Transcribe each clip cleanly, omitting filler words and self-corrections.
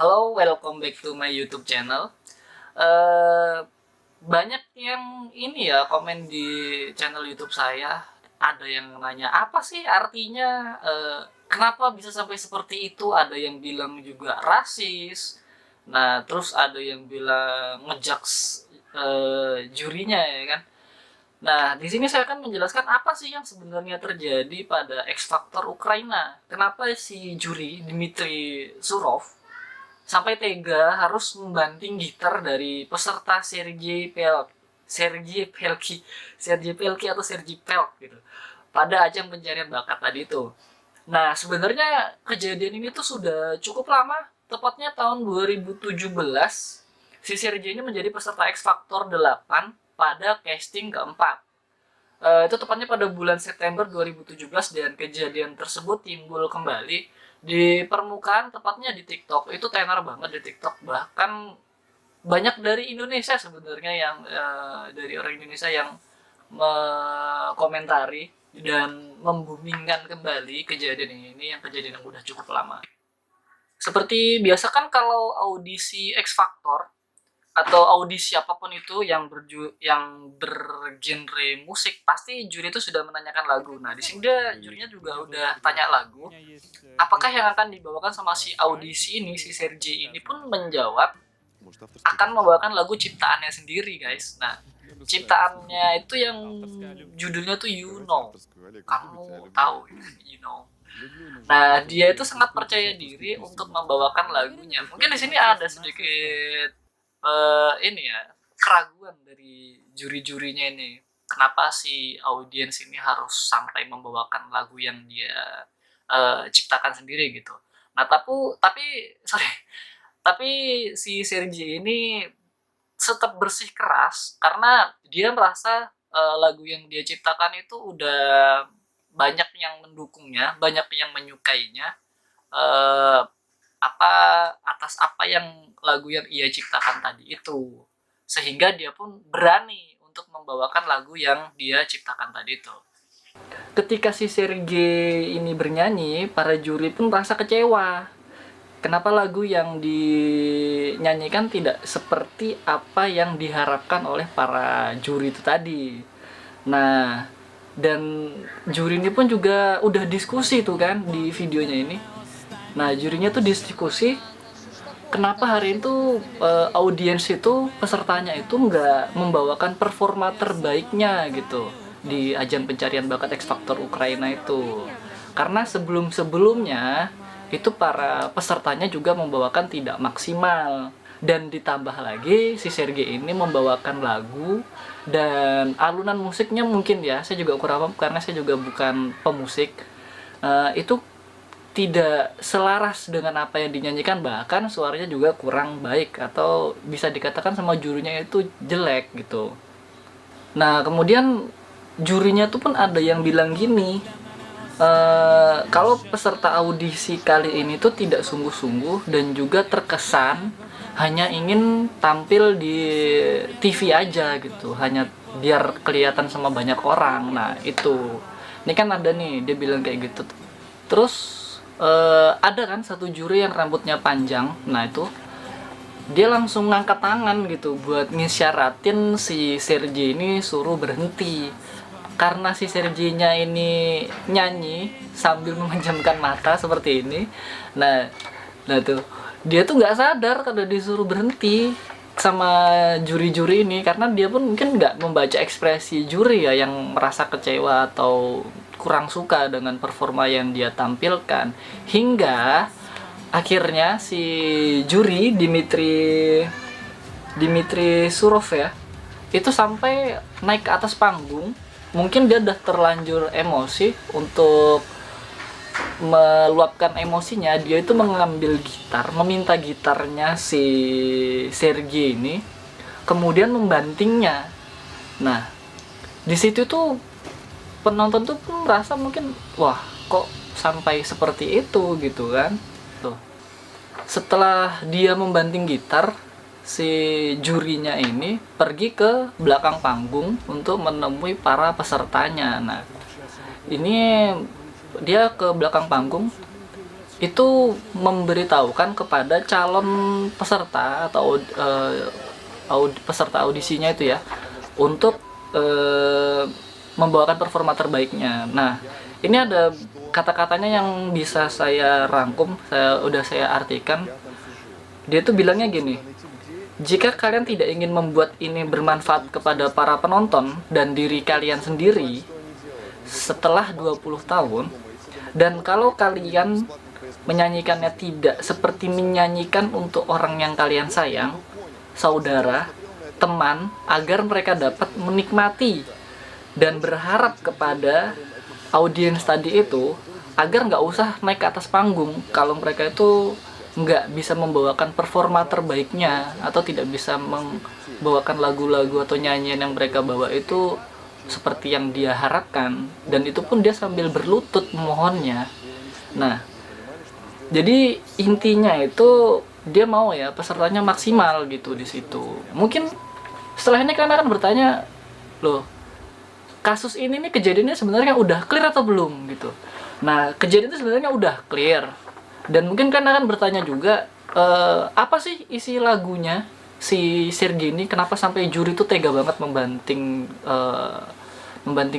Halo, welcome back to my YouTube channel. Eh Banyak yang ini ya komen di channel YouTube saya. Ada yang nanya apa sih artinya? Kenapa bisa sampai seperti itu? Ada yang bilang juga rasis. Nah, terus ada yang bilang ngejudge jurinya ya kan. Nah, di sini saya akan menjelaskan apa sih yang sebenarnya terjadi pada X Factor Ukraina. Kenapa si juri Dmitry Surov sampai tega harus membanting gitar dari peserta Sergei Pelki atau Sergei Pelk gitu pada ajang pencarian bakat tadi itu. Nah, sebenarnya kejadian ini tuh sudah cukup lama, tepatnya tahun 2017 si Sergei ini menjadi peserta X Factor 8 pada casting keempat. Itu tepatnya pada bulan September 2017 dan kejadian tersebut timbul kembali di permukaan, tepatnya di TikTok. Itu tenar banget di TikTok, bahkan banyak dari Indonesia sebenarnya yang dari orang Indonesia yang mengomentari dan membumingkan kembali kejadian ini, yang kejadian yang udah cukup lama. Seperti biasa kan kalau audisi X Factor atau audisi apapun itu yang bergenre musik, pasti juri itu sudah menanyakan lagu. Nah, di sini dia jurinya juga udah tanya lagu. Apakah yang akan dibawakan sama si audisi ini, si Sergei ini pun menjawab akan membawakan lagu ciptaannya sendiri, guys. Nah, ciptaannya itu yang judulnya tuh You Know. Kamu tahu, You Know. Nah, dia itu sangat percaya diri untuk membawakan lagunya. Mungkin di sini ada sedikit ini ya, keraguan dari juri-jurinya ini. Kenapa si audiens ini harus sampai membawakan lagu yang dia ciptakan sendiri gitu. Nah, tapi si Sergi ini tetap bersih keras karena dia merasa lagu yang dia ciptakan itu udah banyak yang mendukungnya, banyak yang menyukainya. eh, apa Atas apa yang lagu yang ia ciptakan tadi itu, sehingga dia pun berani untuk membawakan lagu yang dia ciptakan tadi itu. Ketika si Sergei ini bernyanyi, para juri pun merasa kecewa. Kenapa lagu yang dinyanyikan tidak seperti apa yang diharapkan oleh para juri itu tadi. Nah, dan juri ini pun juga udah diskusi tuh kan di videonya ini. Nah, jurinya tuh diskusi kenapa hari itu audiens itu, pesertanya itu nggak membawakan performa terbaiknya gitu di ajang pencarian bakat X Factor Ukraina itu. Karena sebelum-sebelumnya itu para pesertanya juga membawakan tidak maksimal, dan ditambah lagi si Sergei ini membawakan lagu dan alunan musiknya, mungkin ya saya juga kurang paham karena saya juga bukan pemusik, itu tidak selaras dengan apa yang dinyanyikan, bahkan suaranya juga kurang baik atau bisa dikatakan sama jurinya itu jelek gitu. Nah, kemudian jurinya tuh pun ada yang bilang gini, kalau peserta audisi kali ini tuh tidak sungguh-sungguh dan juga terkesan hanya ingin tampil di TV aja gitu, hanya biar kelihatan sama banyak orang. Nah, itu ini kan ada nih, dia bilang kayak gitu. Terus ada kan satu juri yang rambutnya panjang. Nah, itu dia langsung ngangkat tangan gitu buat ngisyaratin si Sergei ini suruh berhenti, karena si Sergei-nya ini nyanyi sambil memejamkan mata seperti ini. Nah tuh dia tuh nggak sadar kalau disuruh berhenti sama juri-juri ini, karena dia pun mungkin nggak membaca ekspresi juri ya yang merasa kecewa atau kurang suka dengan performa yang dia tampilkan, hingga akhirnya si juri Dmitry Surov ya itu sampai naik ke atas panggung. Mungkin dia udah terlanjur emosi, untuk meluapkan emosinya dia itu mengambil gitar, meminta gitarnya si Sergei ini, kemudian membantingnya. Nah, di situ tuh penonton tuh pun merasa mungkin, wah kok sampai seperti itu gitu kan. Tuh, setelah dia membanting gitar, si jurinya ini pergi ke belakang panggung untuk menemui para pesertanya. Nah, ini dia ke belakang panggung itu memberitahukan kepada calon peserta atau peserta audisinya itu ya, untuk membawakan performa terbaiknya. Nah, ini ada kata-katanya yang bisa saya rangkum, saya artikan. Dia tuh bilangnya gini, jika kalian tidak ingin membuat ini bermanfaat kepada para penonton dan diri kalian sendiri setelah 20 tahun, dan kalau kalian menyanyikannya tidak seperti menyanyikan untuk orang yang kalian sayang, saudara, teman, agar mereka dapat menikmati dan berharap kepada audiens tadi itu agar nggak usah naik ke atas panggung kalau mereka itu nggak bisa membawakan performa terbaiknya atau tidak bisa membawakan lagu-lagu atau nyanyian yang mereka bawa itu seperti yang dia harapkan, dan itu pun dia sambil berlutut memohonnya. Nah, jadi intinya itu dia mau ya pesertanya maksimal gitu di situ. Mungkin setelah ini kalian akan bertanya, loh, kasus ini nih kejadiannya sebenarnya udah clear atau belum gitu. Nah, kejadiannya sebenarnya udah clear. Dan mungkin kan akan bertanya juga, apa sih isi lagunya si Sergei ini, kenapa sampai juri tuh tega banget membanting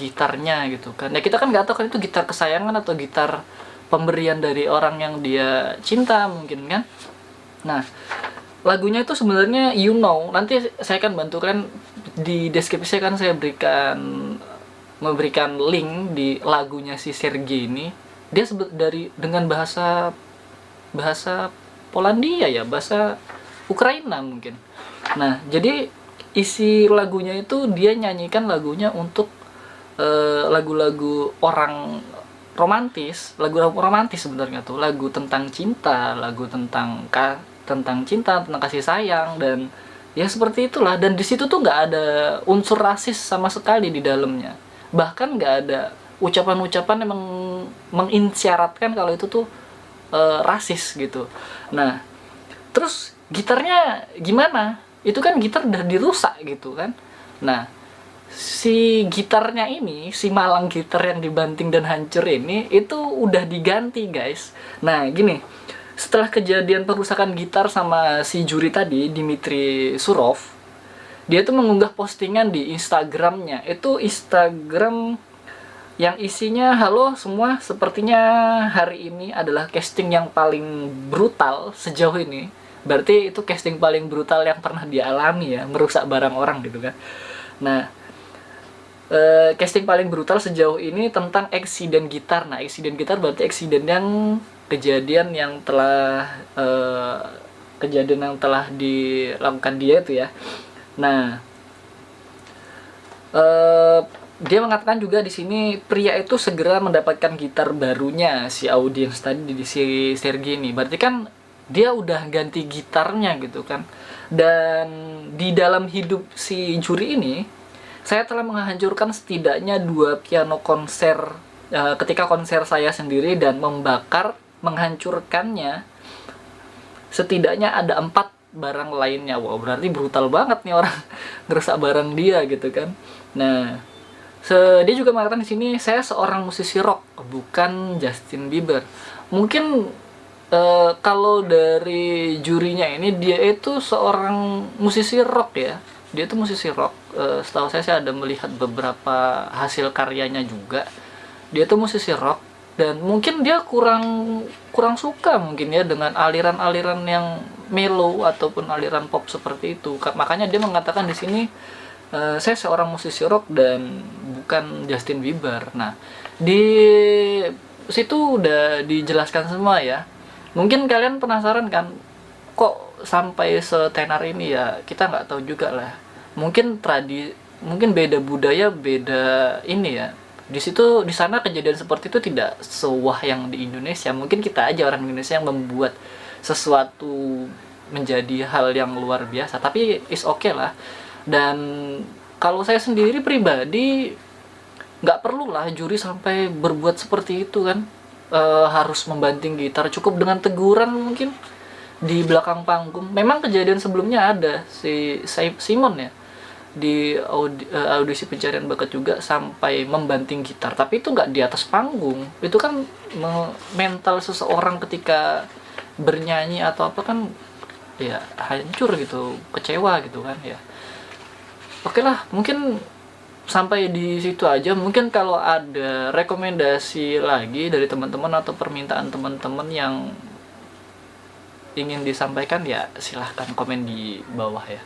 gitarnya gitu kan. Ya kita kan nggak tahu kan itu gitar kesayangan atau gitar pemberian dari orang yang dia cinta mungkin kan. Nah, lagunya itu sebenarnya You Know, nanti saya akan bantu kalian di deskripsi, kan saya memberikan link di lagunya si Sergei ini. Dia dengan bahasa Polandia ya, bahasa Ukraina mungkin. Nah, jadi isi lagunya itu dia nyanyikan lagunya untuk lagu-lagu orang romantis, lagu romantis sebenarnya tuh, lagu tentang cinta, lagu tentang cinta, tentang kasih sayang, dan ya seperti itulah. Dan di situ tuh nggak ada unsur rasis sama sekali di dalamnya, bahkan nggak ada ucapan-ucapan yang mengisyaratkan kalau itu tuh rasis gitu. Nah, terus gitarnya gimana? Itu kan gitar udah dirusak gitu kan. Nah, si gitarnya ini, si malang gitar yang dibanting dan hancur ini, itu udah diganti guys. Nah gini, setelah kejadian perusakan gitar sama si juri tadi, Dmitry Surov, dia tuh mengunggah postingan di Instagramnya. Itu Instagram yang isinya, halo semua, sepertinya hari ini adalah casting yang paling brutal sejauh ini. Berarti itu casting paling brutal yang pernah dia alami ya, merusak barang orang gitu kan. Nah, casting paling brutal sejauh ini tentang eksiden gitar. Nah, eksiden gitar berarti eksiden yang kejadian yang telah dilakukan dia itu ya. Nah, dia mengatakan juga di sini pria itu segera mendapatkan gitar barunya si audiens tadi, di si Sergei ini. Berarti kan dia udah ganti gitarnya gitu kan. Dan di dalam hidup si juri ini, saya telah menghancurkan setidaknya 2 piano konser ketika konser saya sendiri, dan menghancurkannya setidaknya ada 4 barang lainnya. Wow, berarti brutal banget nih orang ngerusak barang dia gitu kan. Nah, dia juga mengatakan di sini, saya seorang musisi rock, bukan Justin Bieber. Mungkin kalau dari jurinya ini, dia itu seorang musisi rock ya. Dia itu musisi rock. Setahu saya ada melihat beberapa hasil karyanya juga. Dia itu musisi rock, dan mungkin dia kurang suka mungkin ya dengan aliran-aliran yang mellow ataupun aliran pop seperti itu. Makanya dia mengatakan di sini, saya seorang musisi rock dan bukan Justin Bieber. Nah, di situ udah dijelaskan semua ya. Mungkin kalian penasaran kan, kok sampai setenar ini ya? Kita nggak tahu juga lah. Mungkin beda budaya, beda ini ya. Di sana kejadian seperti itu tidak sewah yang di Indonesia. Mungkin kita aja orang Indonesia yang membuat sesuatu menjadi hal yang luar biasa. Tapi is okay lah. Dan kalau saya sendiri pribadi, nggak perlu lah juri sampai berbuat seperti itu kan. Harus membanting gitar, cukup dengan teguran mungkin di belakang panggung. Memang kejadian sebelumnya ada si Simon ya, audisi pencarian bakat juga sampai membanting gitar, tapi itu nggak di atas panggung. Itu kan mental seseorang ketika bernyanyi atau apa kan ya hancur gitu, kecewa gitu kan ya. Oke lah, mungkin sampai di situ aja. Mungkin kalau ada rekomendasi lagi dari teman-teman atau permintaan teman-teman yang ingin disampaikan ya silahkan komen di bawah ya.